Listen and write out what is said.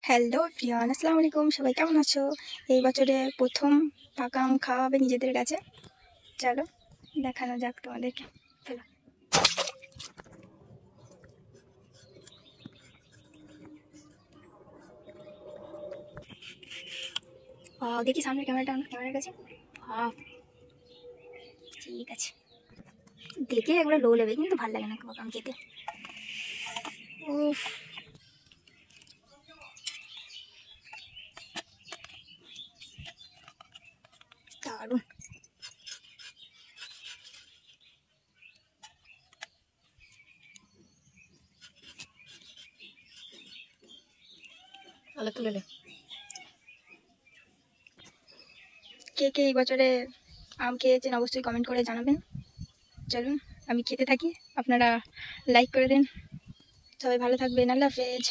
Hello everyone, আসসালামু আলাইকুম। সবাই কেমন আছো? এই বছরে প্রথম পাকা আম খাওয়া হবে নিজেদের কাছে। চলো দেখানো যাক তোমাদেরকে। চলো। দেখি সামনে ক্যামেরার কাছে। ঠিক আছে, দেখে এগুলো লো লেবে, কিন্তু ভালো লাগে না পাকা আম খেতে। উফ, দারুণ। তুলে কে কে এই বছরে আম খেয়েছেন অবশ্যই কমেন্ট করে জানাবেন। চলুন আমি খেতে থাকি, আপনারা লাইক করে দিন। সবাই ভালো থাকবেন, আল্লাহ হাফেজ।